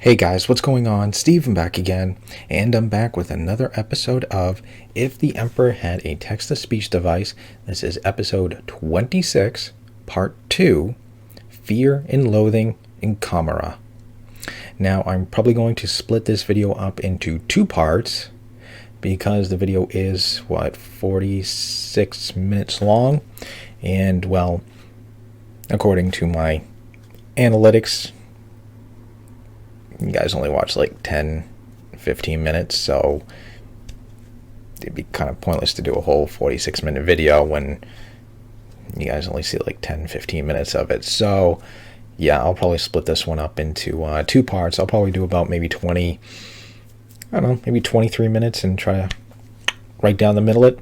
Hey guys, what's going on? Steven back again, and I'm back with another episode of If the Emperor Had a Text-to-Speech Device. This is episode 26, part 2, Fear and Loathing in Commorragh. Now, I'm probably going to split this video up into two parts, because the video is, 46 minutes long, and, well, according to my analytics, you guys only watch like 10-15 minutes, so it'd be kind of pointless to do a whole 46-minute video when you guys only see like 10-15 minutes of it. So yeah, I'll probably split this one up into two parts. I'll probably do about maybe 23 minutes and try to write down the middle of it.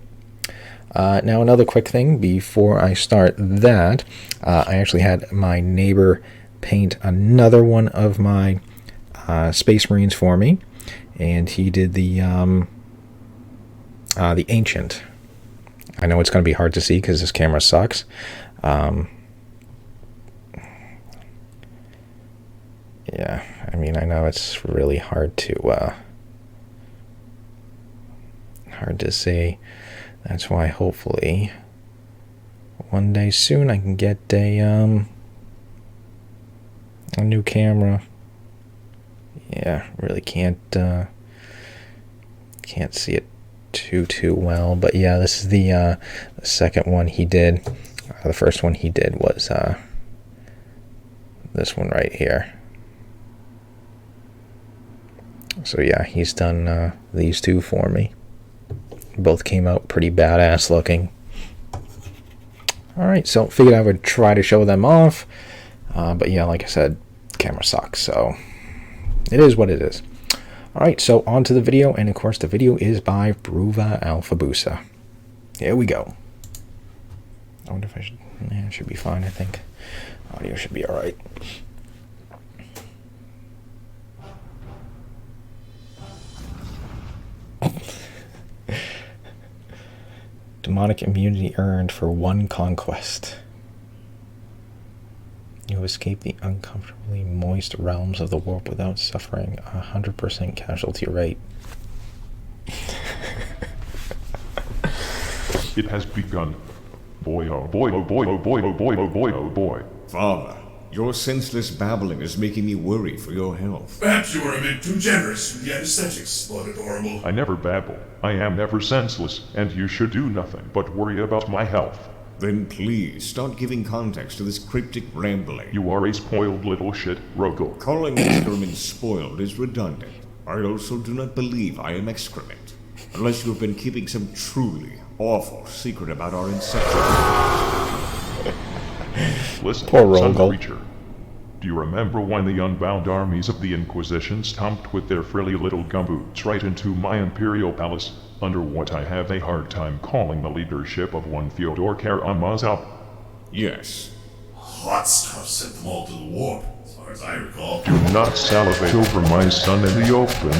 Now, another quick thing before I start that, I actually had my neighbor paint another one of my Space Marines for me, and he did the Ancient. I know it's going to be hard to see because this camera sucks. Yeah, I mean, I know it's really hard to see. That's why hopefully one day soon I can get a new camera. Yeah, really can't see it too well, but yeah, this is the second one he did. The first one he did was this one right here. So yeah, he's done these two for me. Both came out pretty badass looking. Alright, so figured I would try to show them off, but yeah, like I said, camera sucks, so it is what it is. Alright, so on to the video, and of course the video is by Bruva Alphabusa. Here we go. I wonder if I should... Yeah, it should be fine, I think. Audio should be alright. Demonic immunity earned for one conquest. You escape the uncomfortably moist realms of the warp without suffering a 100% casualty rate. It has begun. Boy, oh boy, oh boy, oh boy, oh boy, oh boy, oh boy. Father, your senseless babbling is making me worry for your health. Perhaps you were a bit too generous with the anesthetics, Lord Adorable. I never babble. I am never senseless, and you should do nothing but worry about my health. Then please, start giving context to this cryptic rambling. You are a spoiled little shit, Rogel. Calling excrement spoiled is redundant. I also do not believe I am excrement, unless you have been keeping some truly awful secret about our inception. Listen, Poor son Rogel. creature. Do you remember when the unbound armies of the Inquisition stomped with their frilly little gumboots right into my imperial palace, under what I have a hard time calling the leadership of one Fyodor Karamazov? Yes. Hot stuff sent them all to the warp, as far as I recall. Do not salivate over my son in the open,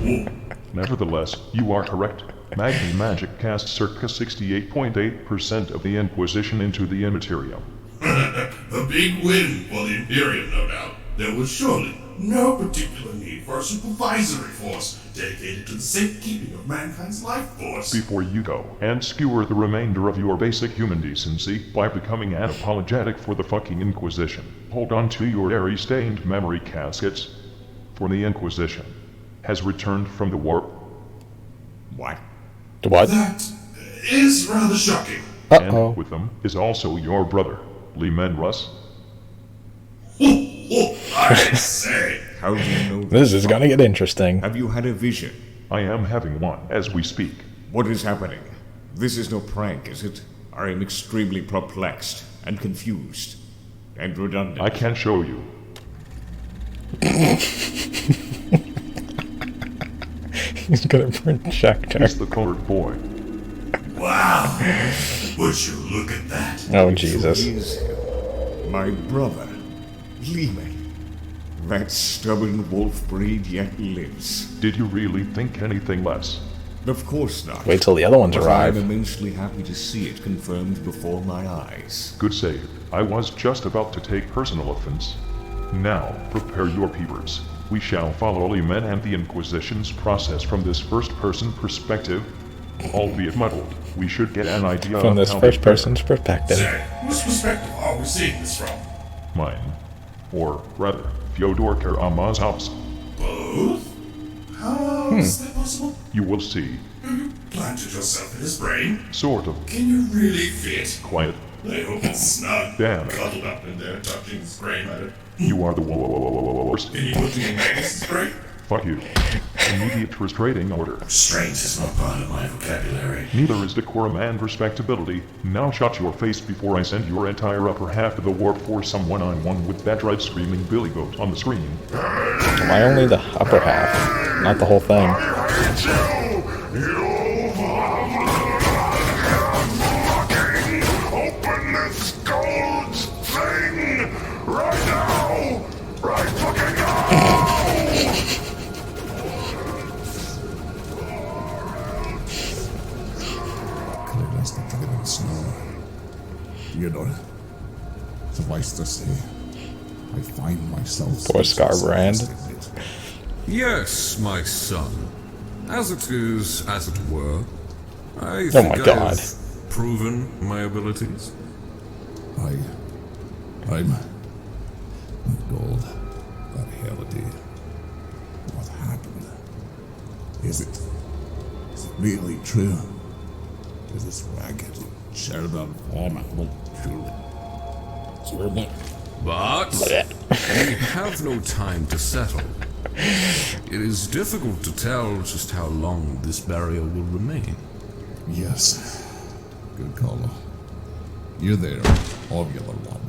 please. Nevertheless, you are correct. Magni Magic cast circa 68.8% of the Inquisition into the immaterial. A big win for the Imperium, no doubt. There was surely no particular need for a supervisory force dedicated to the safekeeping of mankind's life force. Before you go and skewer the remainder of your basic human decency by becoming unapologetic for the fucking Inquisition, hold on to your airy-stained memory caskets, for the Inquisition has returned from the warp. What? What? That is rather shocking. Uh-oh. And with them is also your brother, Leman Russ. I say. How do you know This is gonna get interesting. Have you had a vision? I am having one as we speak. What is happening? This is no prank, is it? I am extremely perplexed and confused and redundant. I can show you. He's gonna project her. He's the colored boy. Wow. Would you look at that? Oh, Jesus. So is my brother, Leman. That stubborn wolf breed yet lives. Did you really think anything less? Of course not. Wait till the other ones But arrive. I'm immensely happy to see it confirmed before my eyes. Good save. I was just about to take personal offense. Now, prepare your peepers. We shall follow Liman and the Inquisition's process from this first-person perspective. Albeit muddled, we should get an idea From of this how first they person's perspective. Say, whose perspective are we seeing this from? Mine. Or, rather, Fyodor Karaman's house. Both? How is that possible? You will see. You planted yourself in his brain? Sort of. Can you really fit? Quiet. I hope it's snug. Damn. Cuddled up in there, touching his brain matter. You are the worst. Can you put me in Magnus's brain? Fuck you. Immediate restraining order. Restraint is not part of my vocabulary. Neither is decorum and respectability. Now shut your face before I send your entire upper half to the warp for some one-on-one with that red screaming billy goat on the screen. Why only the upper half? Not the whole thing. Open this gold thing right now! Right fucking now! Clear as the driven snow. Theodore, suffice to say, I find myself... Poor Scarbrand. Yes, my son. As it is, as it were. I Oh think my God. I've proven my abilities. I'm... Gold. That Heliday. What happened? Is it really true? Is this ragged, Sheridan Foreman truly? But we have no time to settle. It is difficult to tell just how long this barrier will remain. Yes. Good call. You're there, ovular one.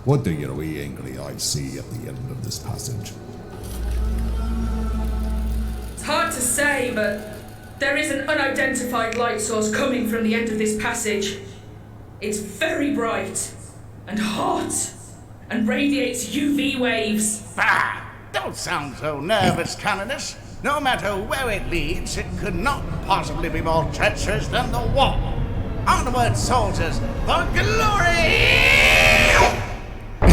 What do your wee angry eyes see at the end of this passage? It's hard to say, but there is an unidentified light source coming from the end of this passage. It's very bright and hot and radiates UV waves. Bah! Don't sound so nervous, Canonus. No matter where it leads, it could not possibly be more treacherous than the wall. Onward, soldiers, for glory! From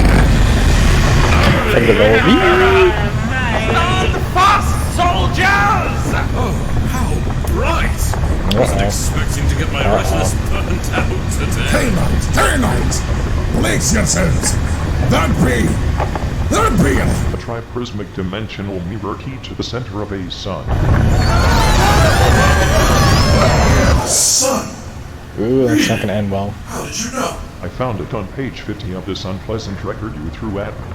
the glory. On fast, soldiers! Oh, how bright! I wasn't expecting to get my retinas burnt out today. Canines! Place yourselves! There'd be A triprismic dimensional mirror key to the center of a sun. Son! Ooh, that's not gonna end well. How did you know? I found it on page 50 of this unpleasant record you threw at me.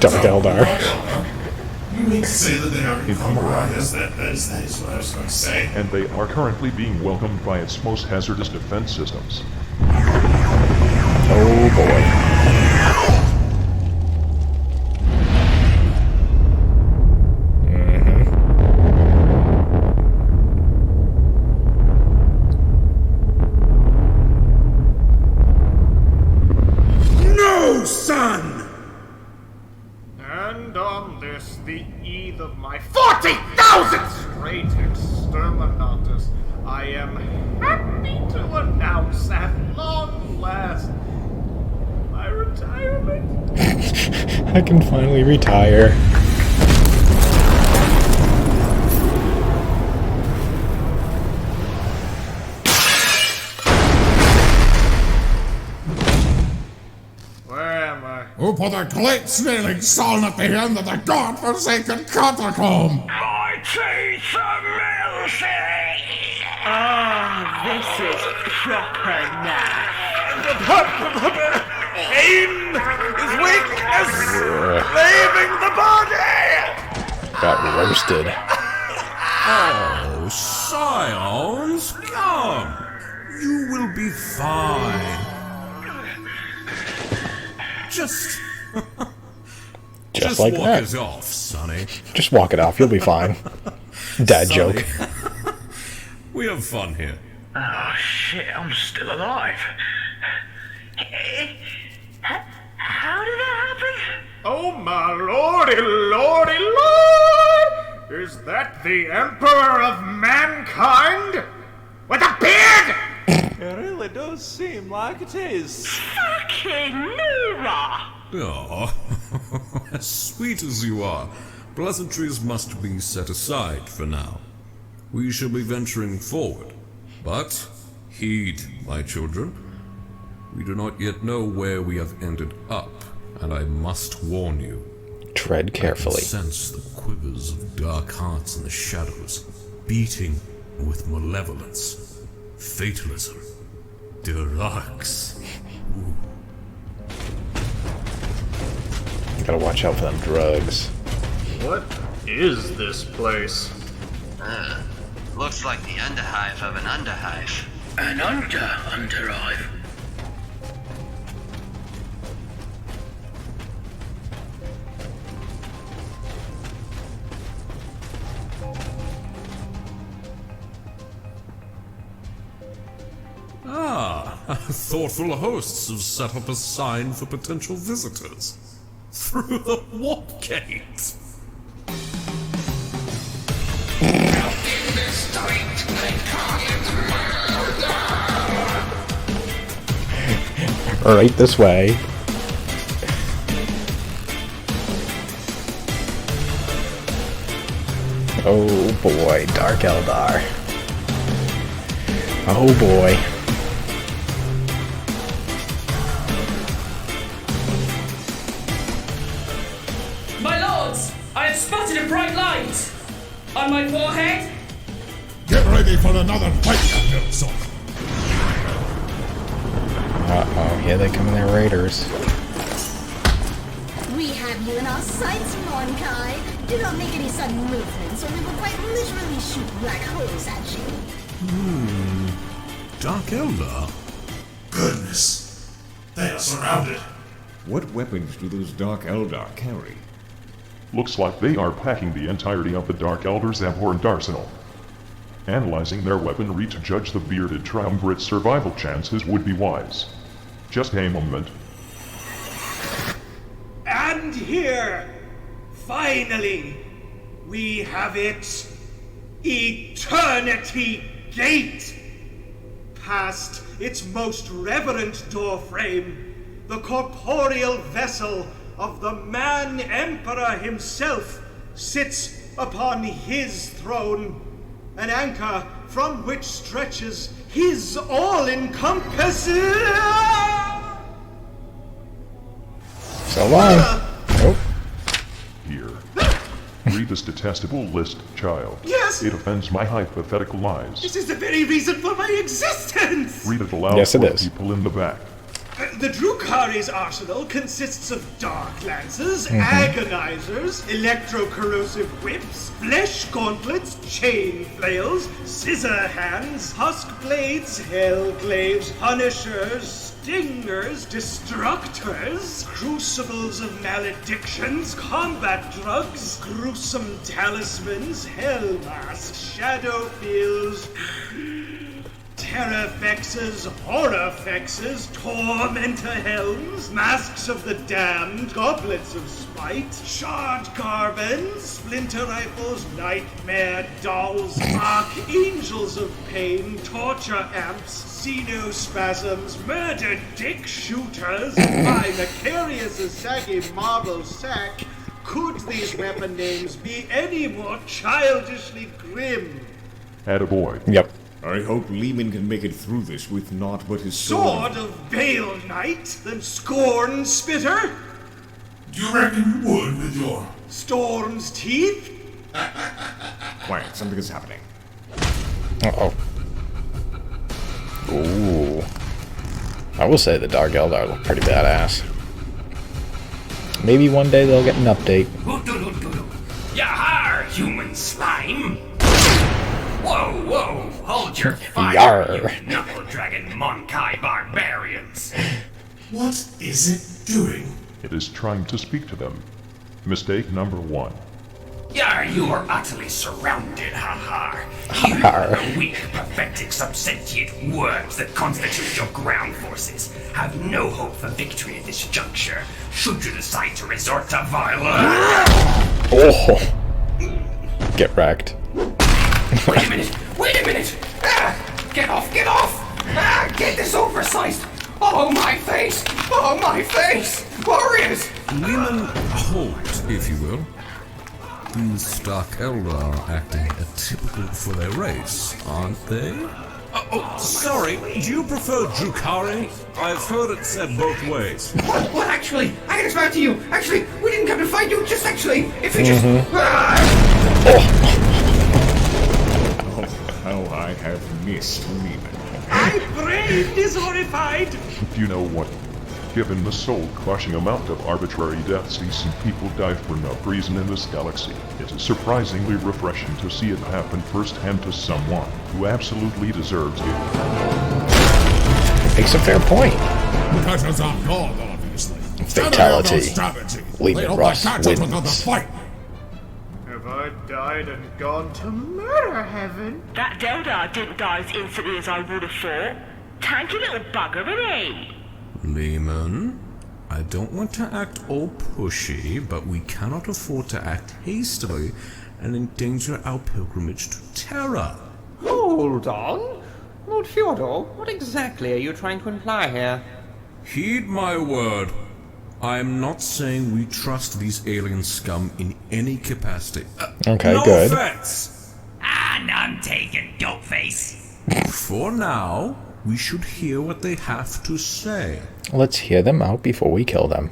Dark Eldar. You mean to say that they are in In Commorragh? Yes, that is what I was going to say. And they are currently being welcomed by its most hazardous defense systems. Oh boy. No, son! And on this, the eve of my 40,000 straight exterminatus, I am happy to announce at long last my retirement. I can finally retire. Where am I? Who put a great smelling stone at the end of the godforsaken catacomb? My teeth are melting! This is proper now. Aim is weak as leaving the body! Got roasted. Oh, scions, come. You will be fine. Just like walk that. it off, Sonny. Just walk it off. You'll be fine. Dad Sonny. joke. We have fun here. Oh shit, I'm still alive. How did that happen? Oh my lordy, lordy, lord! Is that the Emperor of Mankind? With a beard? It really does seem like it is. Fucking Nora! Oh, As sweet as you are, pleasantries must be set aside for now. We shall be venturing forward. But heed, my children. We do not yet know where we have ended up, and I must warn you. Tread carefully. I can sense the quivers of dark hearts in the shadows, beating with malevolence, fatalism, Dirax. Gotta watch out for them drugs. What is this place? Looks like the underhive of an underhive. An underhive. Thoughtful hosts have set up a sign for potential visitors. Through the warp gate. Right this way. Oh boy, Dark Eldar. Oh boy. My lords, I have spotted a bright light. On my forehead. Get ready for another fight, Nelson. Uh-oh, here they come in their raiders. We have you in our sights, Moncai. Do not make any sudden movements, or we will quite literally shoot black holes at you. Dark Eldar? Goodness. They are surrounded. What weapons do those Dark Eldar carry? Looks like they are packing the entirety of the Dark Elder's abhorrent arsenal. Analyzing their weaponry to judge the bearded triumvirate's survival chances would be wise. Just a moment. And here, finally, we have it. Eternity Gate! Past its most reverent doorframe, the corporeal vessel of the Man-Emperor himself sits upon his throne, an anchor from which stretches his all-encompassing... So long. Nope. Here. Read this detestable list, child. Yes! It offends my hypothetical eyes. This is the very reason for my existence! Read it aloud Yes, it for the is. people in the back. The Drukari's arsenal consists of dark lances, agonizers, electro-corrosive whips, flesh gauntlets, chain flails, scissor hands, husk blades, hell glaives, punishers, stingers, destructors, crucibles of maledictions, combat drugs, gruesome talismans, hell masks, shadow fields, Terrafexes, Horrorfexes, Tormentor Helms, Masks of the Damned, Goblets of Spite, Shard Carbons, Splinter Rifles, Nightmare Dolls, Archangels of Pain, Torture Amps, Xenospasms, Murder Dick Shooters, by Macarius' saggy marble sack. Could these weapon names be any more childishly grim? Attaboy. Yep. I hope Lehman can make it through this with naught but his Sword of Bale Knight, then Scorn Spitter, Do you reckon you would with your... Storm's Teeth? Quiet, something is happening. Uh-oh. Ooh. I will say the Dark Eldar look pretty badass. Maybe one day they'll get an update. Yahar, human slime! Whoa, whoa, hold your fire, Yarr. you knuckle-dragging Monkai barbarians! What is it doing? It is trying to speak to them. Mistake number 1. Yar, you are utterly surrounded, Hahar. You are the weak, pathetic, subsentient worms that constitute your ground forces have no hope for victory at this juncture, should you decide to resort to violence. Oh. Get wrecked. Wait a minute! Ah, get off! Ah, get this oversized! Oh, my face! Warriors! Lehman Holt, if you will. These Stark Elder are acting atypical for their race, aren't they? Sorry, do you prefer Drukari? I've heard it said both ways. Well, actually, I can explain to you. Actually, we didn't come to fight you, just actually, if you just... How I have missed Lehman. My brain is horrified! You know what? Given the soul-crushing amount of arbitrary deaths decent people die for no reason in this galaxy, it is surprisingly refreshing to see it happen firsthand to someone who absolutely deserves it. Makes a fair point. Because I'm God, obviously. Fatality. Lehman Russ wins. Have I died and gone to murder heaven? That Deldar didn't die as instantly as I would have thought. Tanky little bugger, isn't he? Lehman, I don't want to act all pushy, but we cannot afford to act hastily and endanger our pilgrimage to Terra. Hold on. Lord Fyodor, what exactly are you trying to imply here? Heed my word. I am not saying we trust these alien scum in any capacity. Okay, no good. offense. None taken, dopeface. For now, we should hear what they have to say. Let's hear them out before we kill them.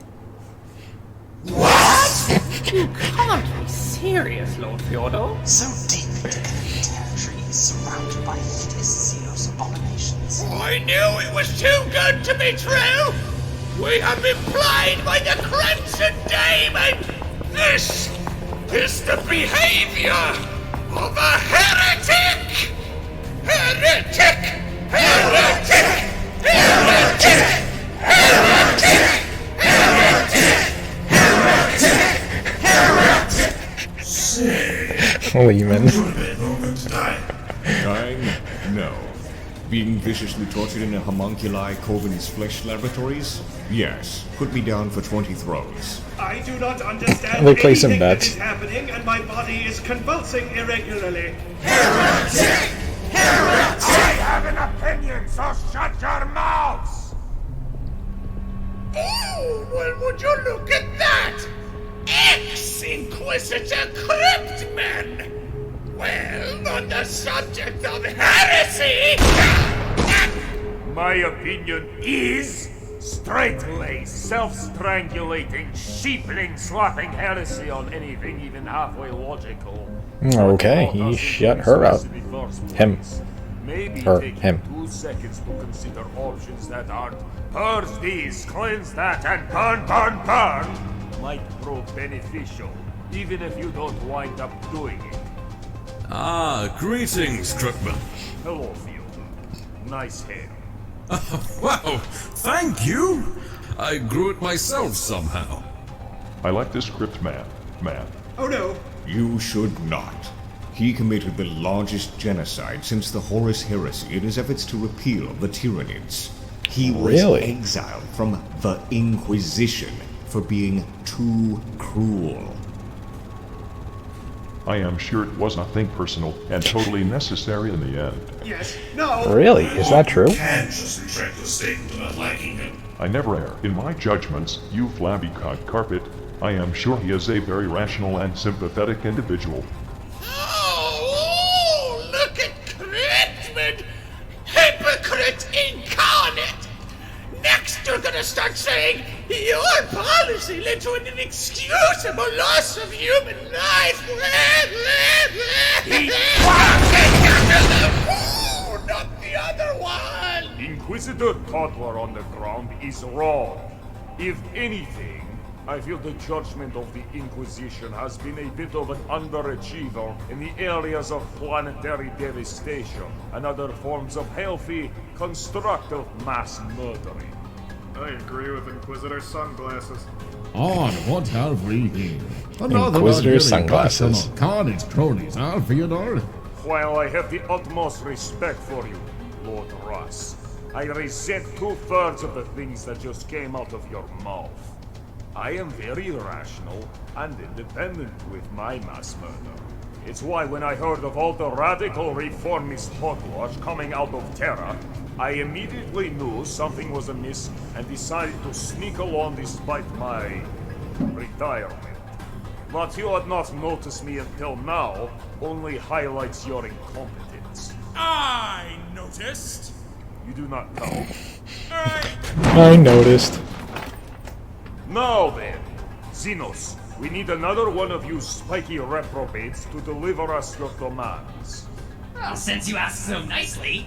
What? You can't be serious, Lord Fyodor. So deep into enemy territory, surrounded by hideous xenos abominations. I knew it was too good to be true! We have been plagued by the Crimson Demon! This is the behavior of a heretic! Heretic! Heretic! Heretic! Heretic! Heretic! Heretic! Heretic! Say, Lehman. Dying? No. Being viciously tortured in a homunculi Covenant's flesh laboratories? Yes. Put me down for 20 throws. I do not understand They play some anything that bets. is happening, and my body is convulsing irregularly. Heretic! Heretic! I have an opinion, so shut your mouths! Oh, well, would you look at that? Ex-Inquisitor Cryptman! Well, on the subject of heresy... My opinion is straight-laced, self-strangulating, sheepling, slapping heresy on anything even halfway logical. Okay, he shut her up. Him. Maybe Her. take Him. 2 seconds to consider options that aren't purge these, cleanse that, and burn, burn, burn might prove beneficial, even if you don't wind up doing it. Greetings, Crookman. Hello, Field. Nice hair. Wow, thank you. I grew it myself somehow. I like this crypt man. Oh no. You should not. He committed the largest genocide since the Horus Heresy in his efforts to repeal the Tyranids. He was Really? exiled from the Inquisition for being too cruel. I am sure it was nothing personal and totally necessary in the end. Yes. No. Really? Is that true? You can't just retract your statement about liking him. I never err in my judgments, you flabby cock carpet. I am sure he is a very rational and sympathetic individual. Oh, look at Cryptman! Hypocrite incarnate! Next you're gonna start saying your policy led to an inexcusable loss of human life! Not the other one! Inquisitor Toddler on the ground is wrong. If anything, I feel the judgment of the Inquisition has been a bit of an underachiever in the areas of planetary devastation and other forms of healthy, constructive mass murdering. I agree with Inquisitor Sunglasses. On what have we here? Another Inquisitor luxury sunglasses. custom of carnage cronies, huh, Fyodor? While I have the utmost respect for you, Lord Russ, I resent 2/3 of the things that just came out of your mouth. I am very rational and independent with my mass murder. It's why when I heard of all the radical reformist hogwash coming out of Terra, I immediately knew something was amiss and decided to sneak along despite my retirement. What you had not noticed me until now only highlights your incompetence. I noticed. You do not know. I noticed. Now then, Xenos, we need another one of you spiky reprobates to deliver us your commands. Well, since you ask so nicely,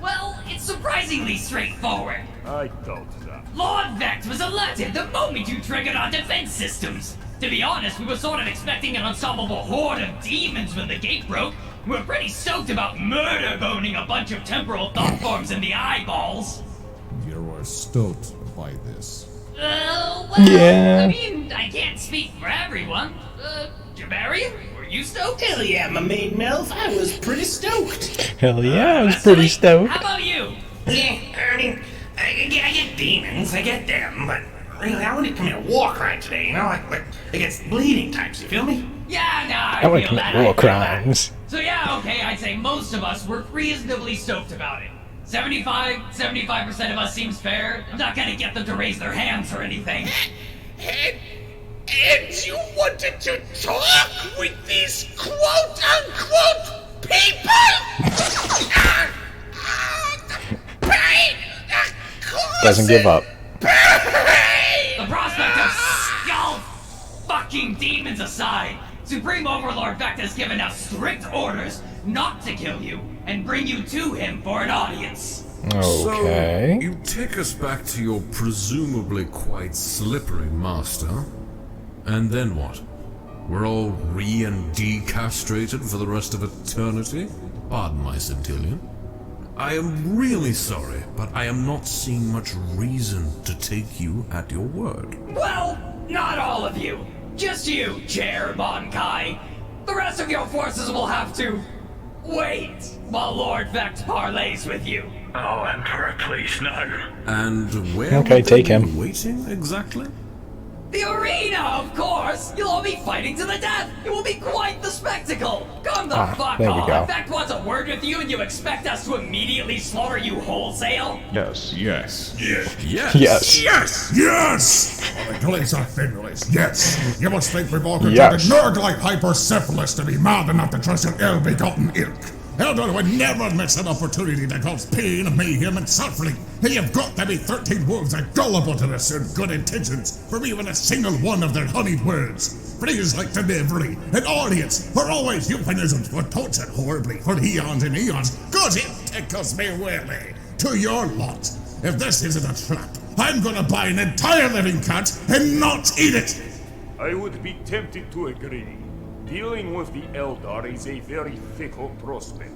well, it's surprisingly straightforward. I doubt that. Lord Vex was alerted the moment you triggered our defense systems. To be honest, we were sort of expecting an unstoppable horde of demons when the gate broke. We were pretty stoked about murder boning a bunch of temporal thought forms in the eyeballs. You were stoked by this. Well, Yeah. I mean, I can't speak for everyone. Jabarian, were you stoked? Hell yeah, my main MILF, I was pretty stoked. Hell yeah, I was pretty stoked. How about you? Yeah, I mean, I get demons, I get them, but really, I want to commit a war crime today, you know, like against bleeding types, you feel me? Yeah, nah, I want to feel commit that, war I feel that. crimes. So yeah, okay, I'd say most of us were reasonably stoked about it. 75% of us seems fair. I'm not gonna get them to raise their hands or anything. And you wanted to talk with these quote-unquote people? The pain that Doesn't give up. The prospect of skull fucking demons aside, Supreme Overlord Vect has given us strict orders not to kill you and bring you to him for an audience. Okay. So, you take us back to your presumably quite slippery master, and then what? We're all and decastrated for the rest of eternity? Pardon my centillion. I am really sorry, but I am not seeing much reason to take you at your word. Well, not all of you. Just you, Chair Bonkai. The rest of your forces will have to wait while Lord Vex parleys with you. Oh, Emperor, please, no. And where Okay, would they take be him. waiting exactly? The arena, of course! You'll all be fighting to the death! It will be quite the spectacle! Come the fuck there we on! go. Vex wants a word with you and you expect us to immediately slaughter you wholesale? Yes. Yes. Yes. Yes. Yes! Yes! Auriculates are fingerless. Yes! You must think we've all Yes. pretended nerd-like hypersyphilis to be mad enough to trust your ill-begotten ilk. Eldor would never miss an opportunity to cause pain, mayhem, and suffering. You've got to be 13 wolves are gullible to discern good intentions from even a single one of their honeyed words. Phrases like delivery and audience were always euphemisms for tortured horribly for eons and eons. Cause it tickles me weirdly. To your lot. If this isn't a trap, I'm gonna buy an entire living cat and not eat it! I would be tempted to agree. Dealing with the Eldar is a very fickle prospect.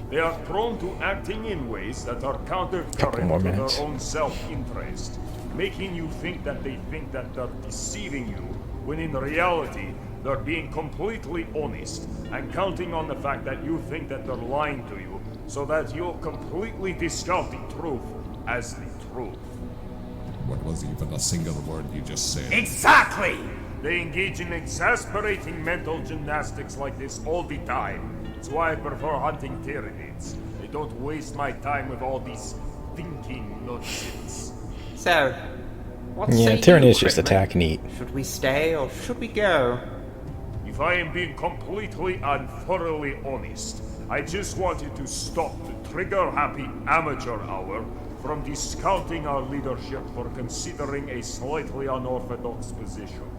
They are prone to acting in ways that are counter-current more to their minutes. own self-interest, making you think that they're deceiving you, when in reality, they're being completely honest, and counting on the fact that you think that they're lying to you, so that you'll completely discount the truth as the truth. What was even a single word you just said? Exactly! They engage in exasperating mental gymnastics like this all the time. That's why I prefer hunting Tyranids. I don't waste my time with all these thinking nonsense. So, what Yeah, say Tyranny you, is just Crickman? attack and eat. Should we stay or should we go? If I am being completely and thoroughly honest, I just wanted to stop the trigger-happy amateur hour from discounting our leadership for considering a slightly unorthodox position.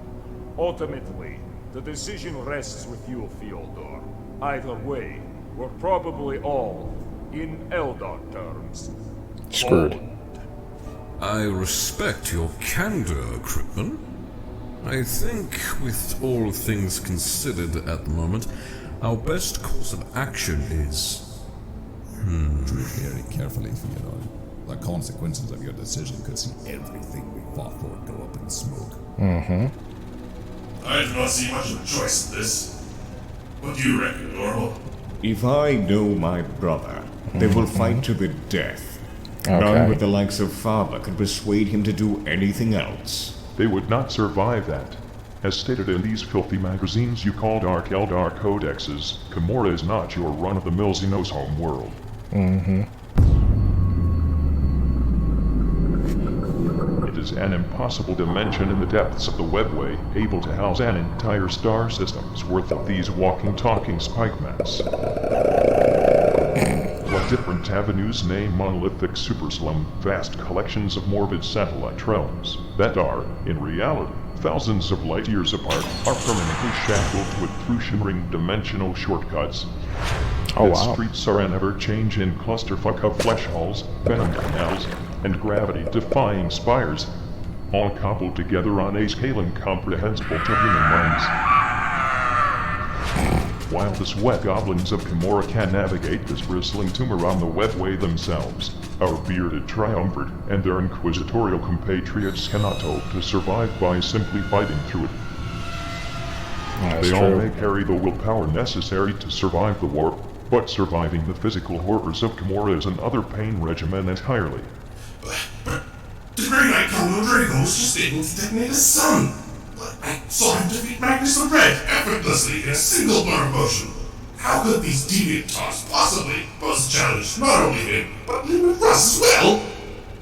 Ultimately, the decision rests with you, Fyodor. Either way, we're probably all, in Eldar terms, Screwed. I respect your candor, Crippen. I think, with all things considered at the moment, our best course of action is... Tread very carefully, Theodore. The consequences of your decision could see everything we fought for go up in smoke. Mm-hmm. I do not see much of a choice in this. What do you reckon, Normal? If I know my brother, they will fight to the death. Okay. None but the likes of Father could persuade him to do anything else. They would not survive that. As stated in these filthy magazines you call Dark Eldar codexes, Commorragh is not your run-of-the-mill Xenos home world. Mm-hmm. It is an impossible dimension in the depths of the webway, able to house an entire star system's worth of these walking, talking spikemats. What different avenues name monolithic superslum, vast collections of morbid satellite realms that are, in reality, thousands of light years apart, are permanently shackled with through shimmering dimensional shortcuts. Oh, Its wow. streets are an ever-changing clusterfuck of flesh halls, venom canals, and gravity-defying spires, all cobbled together on a scale incomprehensible to human minds. While the sweat goblins of Commorragh can navigate this bristling tumor on the webway themselves, our bearded triumvirate and their inquisitorial compatriots cannot hope to survive by simply fighting through it. That's They all true. may carry the willpower necessary to survive the war, but surviving the physical horrors of Commorragh is another pain regimen entirely. The Grey Knight Commorragh was just able to detonate a sun. I saw him defeat Magnus the Red effortlessly in a single bar motion. How could these deviant tots possibly pose a challenge not only him, but Limit Russ as well?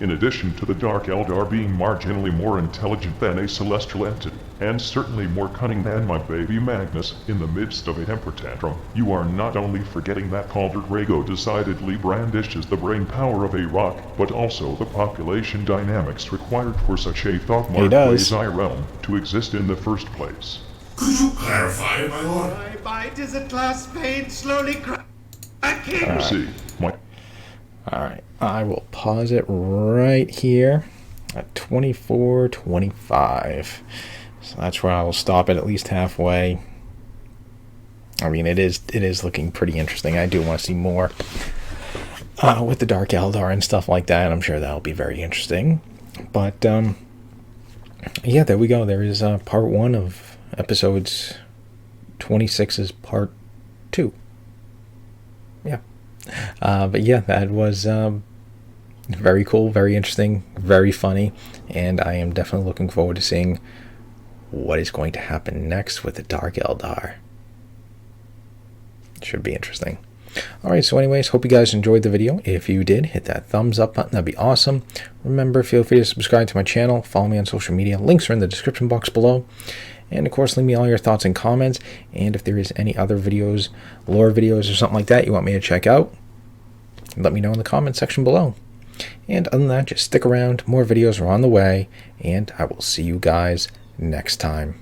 In addition to the Dark Eldar being marginally more intelligent than a celestial entity, and certainly more cunning than my baby Magnus, in the midst of a temper tantrum, you are not only forgetting that Calder Drago decidedly brandishes the brain power of a rock, but also the population dynamics required for such a thought-marked quasi-realm to exist in the first place. Could you clarify, my lord? My mind is at last pain slowly cracking. See, my... Alright, I will pause it right here at 24:25. So that's where I will stop it, at least halfway. I mean, it is looking pretty interesting. I do want to see more with the Dark Eldar and stuff like that. I'm sure that'll be very interesting. But yeah, there we go. There is part 1 of episodes 26's part 2. Yeah. But yeah, that was very cool, very interesting, very funny, and I am definitely looking forward to seeing what is going to happen next with the Dark Eldar. Should be interesting. Alright, so anyways, hope you guys enjoyed the video. If you did, hit that thumbs up button, that'd be awesome. Remember, feel free to subscribe to my channel, follow me on social media, links are in the description box below. And of course, leave me all your thoughts and comments. And if there is any other videos, lore videos or something like that you want me to check out, let me know in the comment section below. And other than that, just stick around. More videos are on the way. And I will see you guys next time.